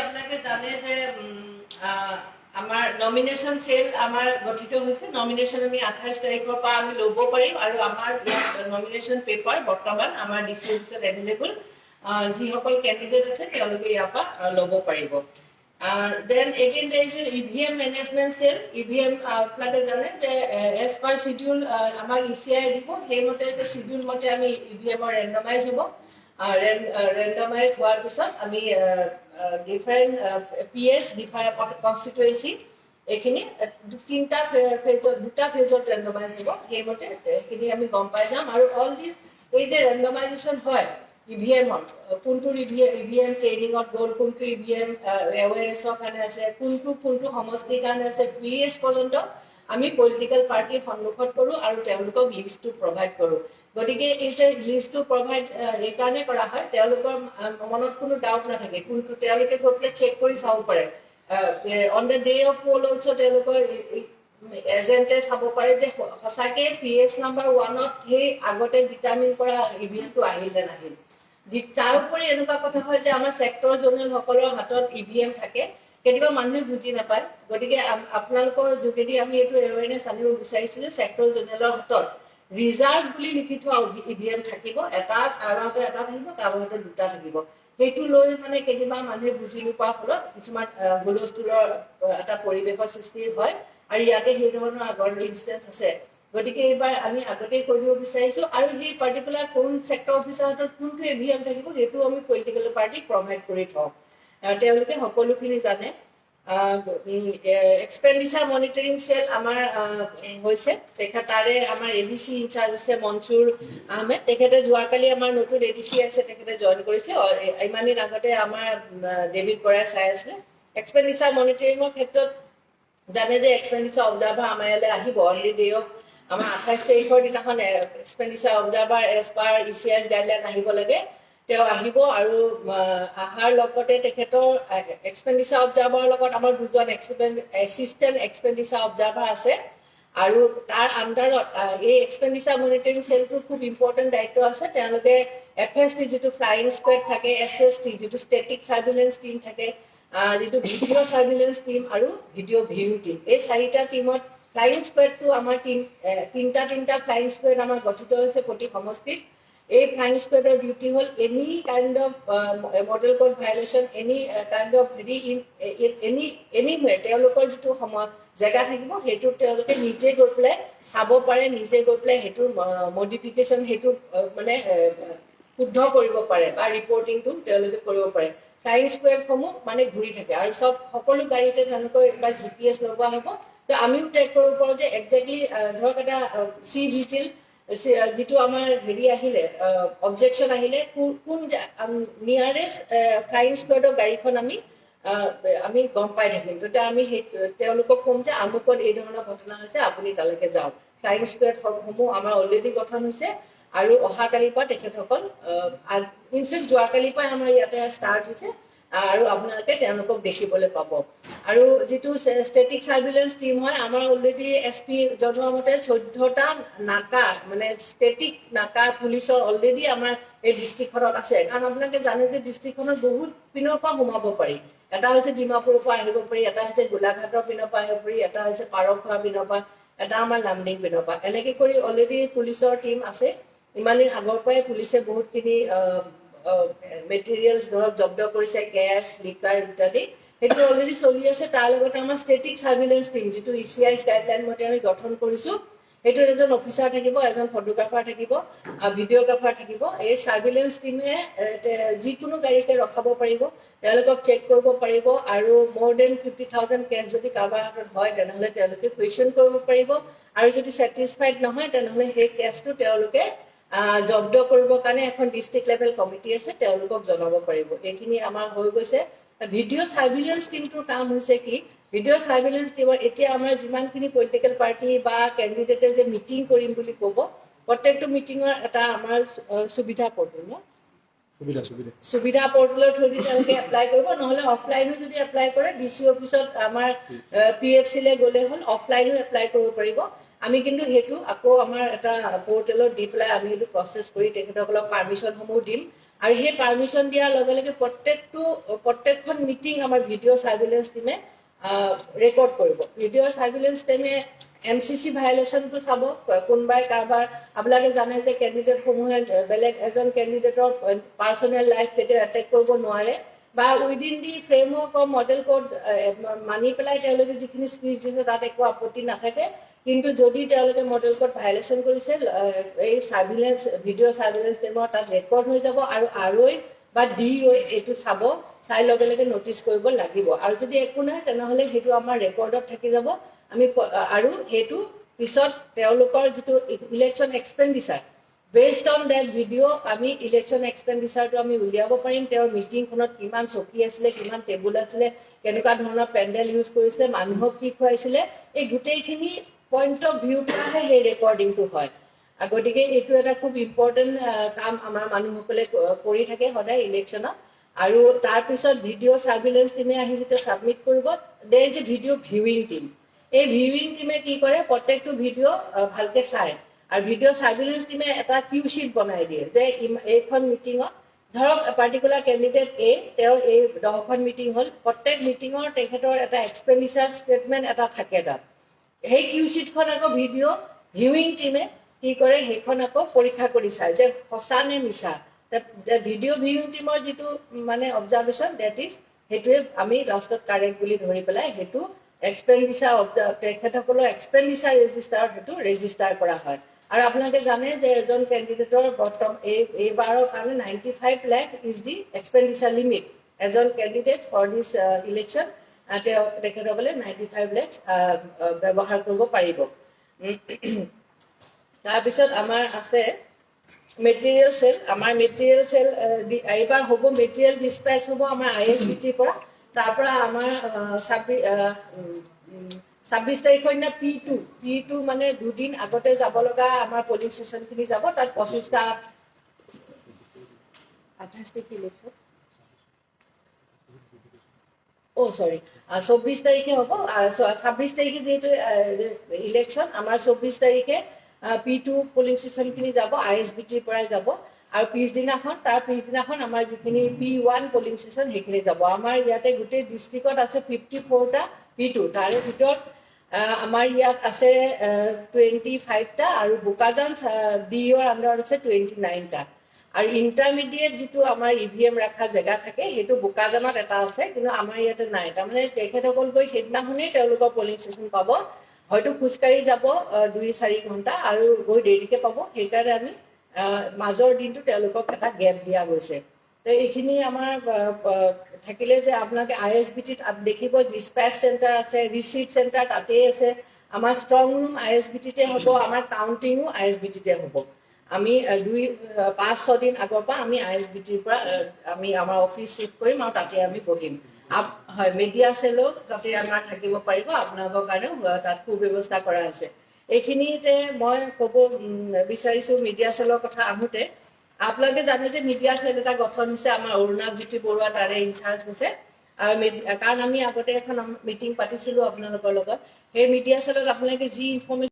আপোনালোকে জানে যে আমাৰ নমিনেশ্যন সেল আমাৰ গঠিত হৈছে নমিনেশ্যন আমি 28 তাৰিখৰ পৰা আমি ল'ব পাৰিম আৰু আমাৰ নমিনেশ্যন পেপাৰ বৰ্তমান আমাৰ ডিসি অফিসত এভেইলেবল যিসকল ক্যান্ডিডেট আছে তেওঁলোকে ইয়াৰ পৰা ল'ব পাৰিব then again there is a EVM management cell EVM আপোনালোকে জানে যে as per schedule আমাক ECI দিব সেইমতে যে schedule মতে আমি EVM randomize হ'ব randomize হোৱাৰ পিছত আমি different PS different constituency এখিনি তিনটা দুটা ফেজত randomize হ'ব সেইমতে এখিনি আমি গম পাই যাম আৰু all these এই যে randomization হয় EVM কোনটো EVM ট্ৰেইনিংত গ'ল কোনটো EVM এৱেৰনেছৰ কাৰণে আছে কোনটো সমষ্টিৰ কাৰণে আছে PS পৰ্যন্ত আমি পলিটিক্যাল পাৰ্টিৰ সন্মুখত কৰো আৰু তেওঁলোকক লিষ্টটো প্ৰভাইড কৰো গতিকে এই যে লিষ্টটো প্ৰভাইড এই কাৰণে কৰা হয় তেওঁলোকৰ মনত কোনো ডাউট নাথাকে কোনটো তেওঁলোকে গৈ চেক কৰি চাব পাৰে on the day of poll also তেওঁলোকৰ এজেন্টে চাব পাৰে যে সঁচাকে PS নাম্বাৰ 1ত সেই আগতে ডিটাৰমিন কৰা ইভিএমটো আহিল নে নাহিল তাৰ উপৰি এনেকুৱা কথা হয় যে আমাৰ সেক্টৰ জোনেল সকলৰ হাতত ইভিএম থাকে কেতিয়াবা মানুহে বুজি নাপায় গতিকে আপোনালোকৰ যোগেদি আমি এইটো এৱেৰনেছ আনিব বিচাৰিছো যে সেক্টৰ জোনেলৰ হাতত ৰিজাৰ্ভ বুলি লিখি থোৱা ইভিএম থাকিব এটা কাৰোবাৰ এটা থাকিব কাৰোবাৰ দুটা থাকিব সেইটো লৈ মানে কেতিয়াবা মানুহে বুজি নোপোৱাৰ ফলত কিছুমান হুলস্থুলৰ এটা পৰিৱেশৰ সৃষ্টি হয় আৰু ইয়াতে সেই ধৰণৰ আগৰ ইনষ্টেন্স আছে গতিকে এইবাৰ আমি আগতে কৰিব বিচাৰিছো আৰু সেই পাৰ্টিকুলাৰ কোন সেক্টৰ অফিচাৰৰ কোনটো ইভিএম থাকিব সেইটো আমি পলিটিক্যাল পাৰ্টি প্ৰভাইড কৰি থওঁ তেওঁলোকে সকলোখিনি জানে এক্সপেন্ডিচাৰ মনিটৰিং সেল আমাৰ হৈছে তেখেতাৰে আমাৰ এডিসি ইনচাৰ্জ আছে মনসুৰ আহমেদ তেখেতে যোৱাকালি আমাৰ নতুন এডিসি আছে তেখেতে জয়েন কৰিছে ইমানিন আগতে আমাৰ ডেভিড বৰাই চাই আছে এক্সপেন্ডিচাৰ মনিটৰিংৰ ক্ষেত্ৰত জানে যে এক্সপেন্ডিচাৰ অবজাৰ্ভাৰ আমাৰ ইয়ালৈ আহিব অনলি ডে অফ আমাৰ 28 তাৰিখৰ দিনাখন এক্সপেন্ডিচাৰ অবজাৰ্ভাৰ এজ পাৰ ইচিএস গাইডলাইন আহিব লাগে তেওঁ আহিব আৰু আহাৰ লগতে তেখেতৰ এক্সপেন্ডিচাৰ অবজাৰ্ভাৰৰ লগত আমাৰ দুজন এসিস্টেন্ট এক্সপেন্ডিচাৰ অবজাৰ্ভাৰ আছে আৰু তাৰ আন্ডাৰত এই এক্সপেন্ডিচাৰ মনিটৰিং সেলটো খুব ইম্পৰ্টেন্ট দায়িত্ব আছে তেওঁলোকে এফএসটি যেটো ফ্লাইং স্কোৱাড থাকে এসএসটি যেটো ষ্টেটিক সাৰ্ভিলেন্স টিম থাকে যেটো ভিডিও সাৰ্ভিলেন্স টিম আৰু ভিডিও ভিউ টিম এই চাৰিটা টিমত ফ্লাইং স্কোৱাডটো আমাৰ টিম তিনটা ফ্লাইং স্কোৱাড আমাৰ গঠিত হৈছে প্ৰতি সমষ্টিত এই ফ্লাইং স্কোৱাডৰ ডিউটি হল any kind of model code violation any kind of anywhere তেওঁলোকৰ যেটো জেগা থাকিব হেতু তেওঁলোকে নিজে গৈ পেলাই চাব পাৰে নিজে গৈ পেলাই হেতু মডিফিকেশন হেতু মানে শুদ্ধ কৰিব পাৰে বা ৰিপৰ্টিংটো তেওঁলোকে কৰিব পাৰে ফ্লাইং স্কোৱাডসমূহ মানে ঘূৰি থাকে আৰু সকলো গাড়ীতে তেওঁলোকৰ এটা জিপিএছ লগোৱা হ'ব তো আমিও ট্ৰেক কৰিব পাৰো যে এক্স্যাক্টলি ধৰক এটা সি ভিজিল যেটো আমাৰ হেৰি আহিলে অবজেকশন আহিলে কোন নিয়াৰেষ্ট ফ্লাইং স্কোৱাডৰ গাড়ীখন আমি গম পাই থাকিম তো আমি তেওঁলোকক কম যে আমুকত এই ধৰণৰ ঘটনা হৈছে আপুনি তালৈকে যাওক ফ্লাইং স্কোৱাড সমূহ আমাৰ অলৰেডি গঠন হৈছে আৰু অহাকালিৰ পৰা তেখেতসকল ইনফেক্ট যোৱাকালিৰ পৰা আমাৰ ইয়াতে ষ্টাৰ্ট হৈছে আৰু আপোনালোকে তেওঁলোকক দেখিবলৈ পাব আৰু যেটো ষ্টেটিক সাৰ্ভিলেন্স টিম হয় আমাৰ অলৰেডি এসপি জনোৱা মতে 14টা নাকা মানে ষ্টেটিক নাকা পুলিচৰ অলৰেডি আমাৰ এই ডিস্ট্ৰিক্টখনত আছে কাৰণ আপোনালোকে জানে যে ডিস্ট্ৰিক্টখনত বহুত পিনৰ পৰা সোমাব পাৰি এটা হৈছে ডিমাপুৰৰ পৰা আহিব পাৰি এটা হৈছে গোলাঘাটৰ পিনৰ পৰা আহিব পাৰি এটা হৈছে পাৰখোৱা পিনৰ পৰা এটা আমাৰ লামডিং পিনৰ পৰা এনেকৈ কৰি অলৰেডি পুলিচৰ টিম আছে ইমানিন আগৰ পৰাই পুলিচে বহুতখিনি মেটেৰিয়েলছ ধৰক জব্দ কৰিছে কেছ লিকাৰ ইত্যাদি হেতু অলৰেডি চলি আছে তাৰ লগতে আমাৰ ষ্টেটিক সাৰ্ভিলেন্স টিম যেটো ইচিআইএস গাইডলাইন মতে আমি গঠন কৰিছো হেতু এজন অফিচাৰ থাকিব এজন ফটোগ্ৰাফাৰ থাকিব ভিডিওগ্ৰাফাৰ থাকিব এই সাৰ্ভিলেন্স টিমে যিকোনো গাড়ীকে ৰখাব পাৰিব তেওঁলোকক চেক কৰিব পাৰিব আৰু মোৰ দেন 50000 কেছ যদি কাৰোবাৰ হাতত হয় তেনেহলে তেওঁলোকে কুৱেশ্যন কৰিব পাৰিব আৰু যদি স্যাটিসফাইড নহয় তেনেহলে সেই কেছটো তেওঁলোকে জব্দ কৰিবৰ কাৰণে এখন ডিস্ট্ৰিক্ট লেভেল কমিটি আছে তেওঁলোকক জনাব পাৰিব এইখিনি আমাৰ হৈ গৈছে ভিডিও সাৰ্ভিলেন্স টিমটোৰ কাম হৈছে কি ভিডিও সাৰ্ভিলেন্স টিমৰ এতিয়া আমাৰ যিমানখিনি পলিটিক্যাল পাৰ্টি বা ক্যান্ডিডেটে যে মিটিং কৰিম বুলি ক'ব প্ৰত্যেকটো মিটিঙৰ এটা আমাৰ সুবিধা পৰ্টেল ন সুবিধা পৰ্টেলৰ থ্ৰুদি তেওঁলোকে এপ্লাই কৰিব নহলে অফলাইনো যদি এপ্লাই কৰে ডিসি অফিসত আমাৰ পিএফসি লে গলে হল অফলাইনো এপ্লাই কৰিব পাৰিব আমি কিন্তু হেতু আকৌ আমাৰ এটা পৰ্টেলত দি পেলাই আমি হেতু প্ৰসেস কৰি তেখেতসকলক পাৰমিশন সমূহ দিম আৰু সেই পাৰ্মিশ্যন দিয়াৰ লগে লগে প্ৰত্যেকখন মিটিং আমাৰ ভিডিঅ' চাৰ্ভিলেঞ্চ টিমে ৰেকৰ্ড কৰিব। ভিডিঅ' চাৰ্ভিলেঞ্চ টিমে MCC ভাইলেশ্যনটো চাব, কোনোবাই কাৰোবাৰ আপোনালোকে জানে যে কেণ্ডিডেটসমূহে বেলেগ এজন কেণ্ডিডেটৰ পাৰ্চনেল লাইফ কেতিয়াও এটেক কৰিব নোৱাৰে, বা within the framework of model code মানি পেলাই তেওঁলোকে যিখিনি স্পীচ দিছে তাত একো আপত্তি নাথাকে। কিন্তু যদি তেওঁলোকে মডেল কোড ভাইলেশ্যন কৰিছে, এই চাৰ্ভিলেঞ্চ ভিডিঅ' চাৰ্ভিলেঞ্চ টিমৰ তাত ৰেকৰ্ড হৈ যাব, আৰু ROI বা DOI এইটো চাই লগে লগে নটিচ কৰিব লাগিব। আৰু যদি একো নাই তেনেহ'লে সেইটো আমাৰ ৰেকৰ্ডত থাকি যাব। আমি আৰু সেইটো পিছত তেওঁলোকৰ যিটো election expenditure, based on that video' আমি ইলেকশ্যন এক্সপেণ্ডিচাৰটো আমি উলিয়াব পাৰিম। তেওঁৰ মিটিংখনত কিমান চকী আছিলে, কিমান টেবুল আছিলে, কেনেকুৱা ধৰণৰ পেণ্ডেল ইউজ কৰিছিলে, মানুহক কি খুৱাইছিলে, এই গোটেইখিনি পইণ্ট অফ ভিউৰ পৰাহে সেই ৰেকৰ্ডিংটো হয়। গতিকে এইটো এটা খুব ইম্পৰ্টেণ্ট কাম আমাৰ মানুহসকলে কৰি থাকে সদায় ইলেকশ্যনত। আৰু তাৰপিছত ভিডিঅ' চাৰ্ভিলেঞ্চ টিমে আহি যেতিয়া ছাবমিট কৰিব, দেৰ is a video' viewing team. এই ভিউইং টিমে কি কৰে, প্ৰত্যেকটো ভিডিঅ' ভালকে চায়, আৰু ভিডিঅ' চাৰ্ভিলেঞ্চ টিমে এটা কিউ শ্বীট বনাই দিয়ে যে এইখন মিটিঙত ধৰক পাৰ্টিকুলাৰ কেণ্ডিডেট তেওঁৰ এই 10খন মিটিং হ'ল, প্ৰত্যেক মিটিঙৰ তেখেতৰ এটা এক্সপেণ্ডিচাৰ ষ্টেটমেণ্ট এটা থাকে তাত। সেই কিউ শ্বীটখন আকৌ ভিডিঅ' ভিউইং টিমে কি কৰে, সেইখন আকৌ পৰীক্ষা কৰি চায় যে সঁচা নে মিছা। ভিডিঅ' ভিউইং টিমৰ যিটো মানে অবজাৰ্ভেশ্যন ডেট ইজ, সেইটোৱে আমি লাষ্টত কাৰেক্ট বুলি ধৰি পেলাই সেইটো এক্সপেণ্ডিচাৰ তেখেতসকলৰ এক্সপেণ্ডিচাৰ ৰেজিষ্টাৰত সেইটো ৰেজিষ্টাৰ কৰা হয়। আৰু আপোনালোকে জানে যে এজন কেণ্ডিডেটৰ এইবাৰৰ কাৰণে 95 lakh is the expenditure limit. এজন কেণ্ডিডেট ফৰ দিছ ইলেকশ্যন তেখেতসকলে 95 লাখ ব্যৱহাৰ কৰিব পাৰিব। তাৰপিছত আমাৰ আছে মেটেৰিয়েল চেল। আমাৰ মেটেৰিয়েল চেল এইবাৰ হ'ব, মেটেৰিয়েল ডিছপেচ হ'ব আমাৰ ISBTৰ পৰা। তাৰ পৰা আমাৰ 26 তাৰিখৰ দিনা P2 মানে দুদিন আগতে যাব লগা আমাৰ পলিং ষ্টেচনখিনি যাব। তাত 25টা 28 তাৰিখ ইলেকশ্যন, 24 তাৰিখে হ'ব। 26 তাৰিখে যিহেতু ইলেকশ্যন, আমাৰ 24 তাৰিখে P2 পলিং ষ্টেচনখিনি যাব, ISBTৰ পৰাই যাব। আৰু তাৰ পিছদিনাখন আমাৰ যিখিনি P1 পলিং ষ্টেচন সেইখিনি যাব। আমাৰ ইয়াতে গোটেই ডিষ্ট্ৰিক্টত আছে 54টা P2, তাৰে ভিতৰত আমাৰ ইয়াত আছে 25টা, আৰু বোকাজান DEOৰ আণ্ডাৰত আছে 29টা। আৰু ইণ্টাৰমিডিয়েট যিটো আমাৰ EVM ৰখা জেগা থাকে সেইটো বোকাজানত এটা আছে, কিন্তু আমাৰ ইয়াতে নাই। তাৰমানে তেখেতসকল গৈ সেইদিনাখনেই তেওঁলোকৰ পলিং ষ্টেচন পাব, হয়তো খোজকাঢ়ি যাব 2-4 ঘণ্টা আৰু গৈ দেৰিকে পাব। সেইকাৰণে আমি মাজৰ দিনটো তেওঁলোকক এটা গেপ দিয়া গৈছে। এইখিনি আমাৰ থাকিলে যে আপোনালোকে ISBTত দেখিব ডিছপেচ চেণ্টাৰ আছে, ৰিচিপ্ট চেণ্টাৰ তাতেই আছে। আমাৰ ষ্ট্ৰং ৰুম ISBTতে হ'ব, আমাৰ কাউণ্টিঙো ISBTতে হ'ব। আমি 5-6 দিন আগৰ পৰা আমি ISBTৰ পৰা আমি আমাৰ অফিচ শিফ্ট কৰিম আৰু তাতে আমি বহিম। হয়, মিডিয়া চেলো যাতে আমাৰ থাকিব পাৰিব, আপোনালোকৰ কাৰণেও তাত সুব্যৱস্থা কৰা হৈছে। এইখিনিতে মই ক'ব বিচাৰিছো মিডিয়া চেলৰ কথা আহোঁতে, আপোনালোকে জানে যে মিডিয়া চেল এটা গঠন হৈছে, আমাৰ অৰুণাজ্যোতি বৰুৱা তাৰে ইনচাৰ্জ হৈছে। আৰু কাৰণ আমি আগতে এখন মিটিং পাতিছিলো আপোনালোকৰ লগত, সেই মিডিয়া চেলত আপোনালোকে যি ইনফৰ্মেশ্যন